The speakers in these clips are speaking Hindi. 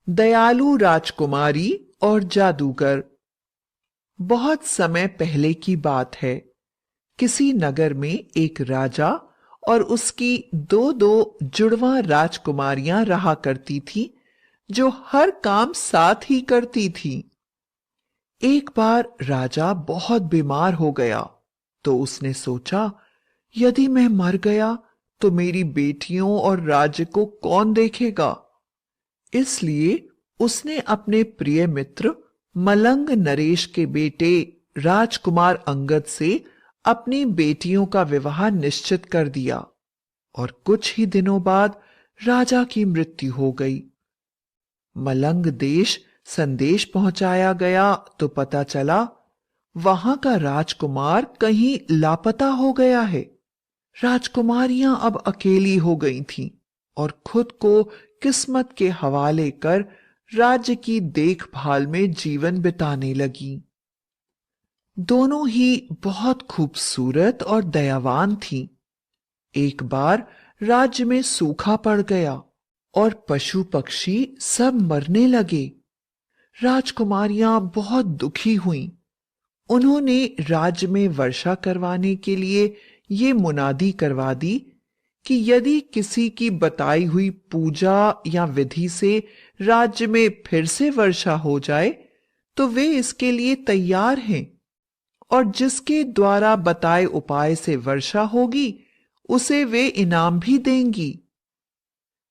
दयालु राजकुमारी और जादूगर। बहुत समय पहले की बात है। किसी नगर में एक राजा और उसकी दो दो जुड़वा राजकुमारियां रहा करती थी, जो हर काम साथ ही करती थी। एक बार राजा बहुत बीमार हो गया, तो उसने सोचा, यदि मैं मर गया तो मेरी बेटियों और राज्य को कौन देखेगा। इसलिए उसने अपने प्रिय मित्र मलंग नरेश के बेटे राजकुमार अंगद से अपनी बेटियों का विवाह निश्चित कर दिया। और कुछ ही दिनों बाद राजा की मृत्यु हो गई। मलंग देश संदेश पहुंचाया गया तो पता चला वहां का राजकुमार कहीं लापता हो गया है। राजकुमारियां अब अकेली हो गई थीं और खुद को किस्मत के हवाले कर राज्य की देखभाल में जीवन बिताने लगी। दोनों ही बहुत खूबसूरत और दयावान थीं। एक बार राज्य में सूखा पड़ गया और पशु पक्षी सब मरने लगे। राजकुमारियां बहुत दुखी हुईं। उन्होंने राज्य में वर्षा करवाने के लिए ये मुनादी करवा दी कि यदि किसी की बताई हुई पूजा या विधि से राज्य में फिर से वर्षा हो जाए तो वे इसके लिए तैयार हैं, और जिसके द्वारा बताए उपाय से वर्षा होगी उसे वे इनाम भी देंगी।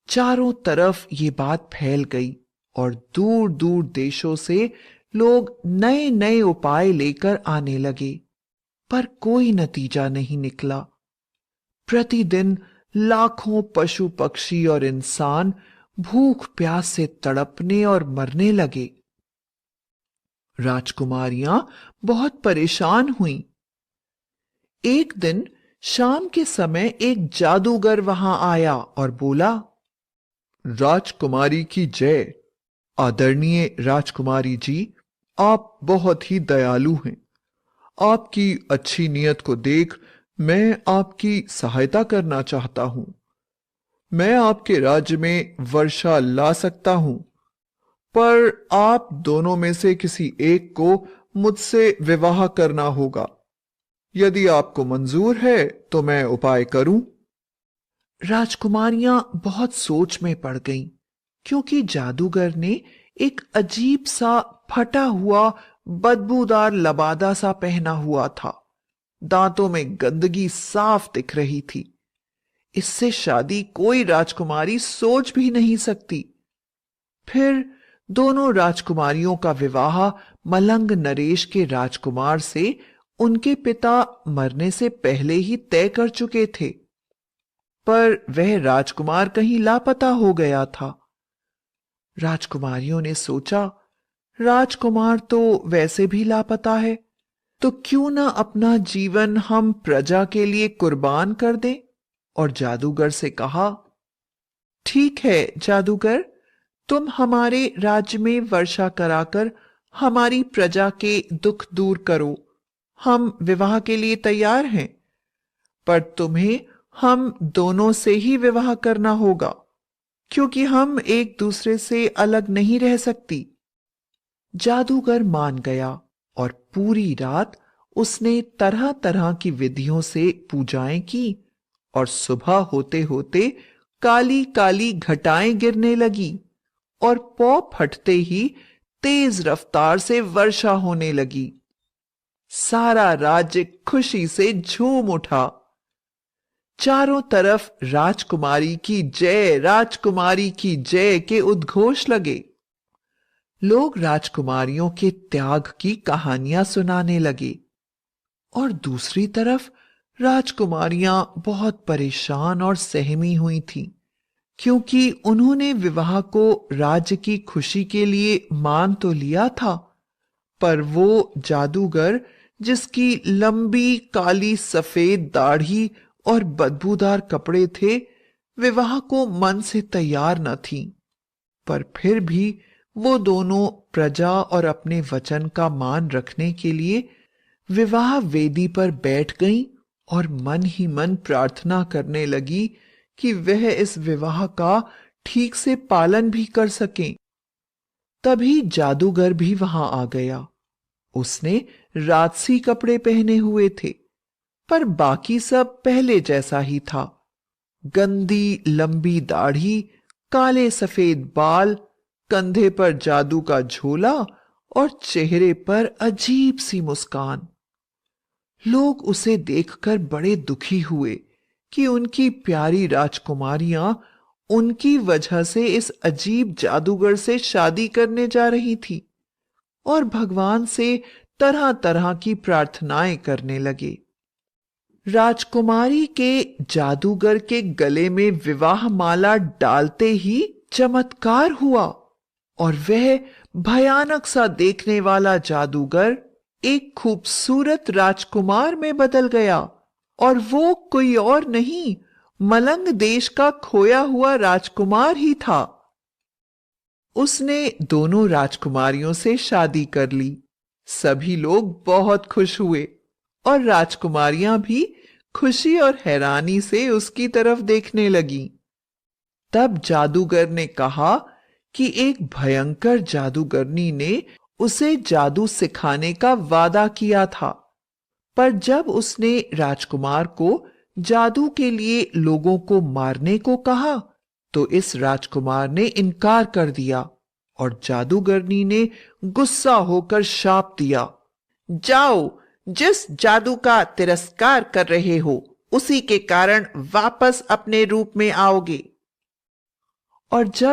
चारों तरफ ये बात फैल गई और दूर दूर देशों से लोग नए नए उपाय लेकर आने लगे, पर कोई नतीजा नहीं निकला। प्रतिदिन लाखों पशु पक्षी और इंसान भूख प्यास से तड़पने और मरने लगे। राजकुमारियां बहुत परेशान हुईं। एक दिन शाम के समय एक जादूगर वहां आया और बोला, राजकुमारी की जय। आदरणीय राजकुमारी जी, आप बहुत ही दयालु हैं। आपकी अच्छी नीयत को देख मैं आपकी सहायता करना चाहता हूं। मैं आपके राज्य में वर्षा ला सकता हूं, पर आप दोनों में से किसी एक को मुझसे विवाह करना होगा। यदि आपको मंजूर है तो मैं उपाय करूं। राजकुमारियां बहुत सोच में पड़ गईं, क्योंकि जादूगर ने एक अजीब सा फटा हुआ बदबूदार लबादा सा पहना हुआ था। दांतों में गंदगी साफ दिख रही थी। इससे शादी कोई राजकुमारी सोच भी नहीं सकती। फिर दोनों राजकुमारियों का विवाह मलंग नरेश के राजकुमार से उनके पिता मरने से पहले ही तय कर चुके थे, पर वह राजकुमार कहीं लापता हो गया था। राजकुमारियों ने सोचा, राजकुमार तो वैसे भी लापता है, तो क्यों ना अपना जीवन हम प्रजा के लिए कुर्बान कर दें। और जादूगर से कहा, ठीक है जादूगर, तुम हमारे राज्य में वर्षा कराकर हमारी प्रजा के दुख दूर करो। हम विवाह के लिए तैयार हैं, पर तुम्हें हम दोनों से ही विवाह करना होगा, क्योंकि हम एक दूसरे से अलग नहीं रह सकती। जादूगर मान गया और पूरी रात उसने तरह तरह की विधियों से पूजाएं की, और सुबह होते होते काली काली घटाएं गिरने लगी और पौ फटते ही तेज रफ्तार से वर्षा होने लगी। सारा राज्य खुशी से झूम उठा। चारों तरफ राजकुमारी की जय, राजकुमारी की जय के उद्घोष लगे। लोग राजकुमारियों के त्याग की कहानियां सुनाने लगे, और दूसरी तरफ राजकुमारियां बहुत परेशान और सहमी हुई थीं, क्योंकि उन्होंने विवाह को राज्य की खुशी के लिए मान तो लिया था, पर वो जादूगर, जिसकी लंबी काली सफेद दाढ़ी और बदबूदार कपड़े थे, विवाह को मन से तैयार न थी। पर फिर भी वो दोनों प्रजा और अपने वचन का मान रखने के लिए विवाह वेदी पर बैठ गईं और मन ही मन प्रार्थना करने लगी कि वह इस विवाह का ठीक से पालन भी कर सकें। तभी जादूगर भी वहां आ गया। उसने राजसी कपड़े पहने हुए थे, पर बाकी सब पहले जैसा ही था। गंदी लंबी दाढ़ी, काले सफेद बाल, कंधे पर जादू का झोला और चेहरे पर अजीब सी मुस्कान। लोग उसे देखकर बड़े दुखी हुए कि उनकी प्यारी राजकुमारियां उनकी वजह से इस अजीब जादूगर से शादी करने जा रही थी, और भगवान से तरह तरह की प्रार्थनाएं करने लगे। राजकुमारी के जादूगर के गले में विवाह माला डालते ही चमत्कार हुआ, और वह भयानक सा देखने वाला जादूगर एक खूबसूरत राजकुमार में बदल गया। और वो कोई और नहीं, मलंग देश का खोया हुआ राजकुमार ही था। उसने दोनों राजकुमारियों से शादी कर ली। सभी लोग बहुत खुश हुए, और राजकुमारियां भी खुशी और हैरानी से उसकी तरफ देखने लगीं। तब जादूगर ने कहा कि एक भयंकर जादूगरनी ने उसे जादू सिखाने का वादा किया था, पर जब उसने राजकुमार को जादू के लिए लोगों को मारने को कहा, तो इस राजकुमार ने इनकार कर दिया, और जादूगरनी ने गुस्सा होकर शाप दिया, जाओ, जिस जादू का तिरस्कार कर रहे हो उसी के कारण वापस अपने रूप में आओगे। और जब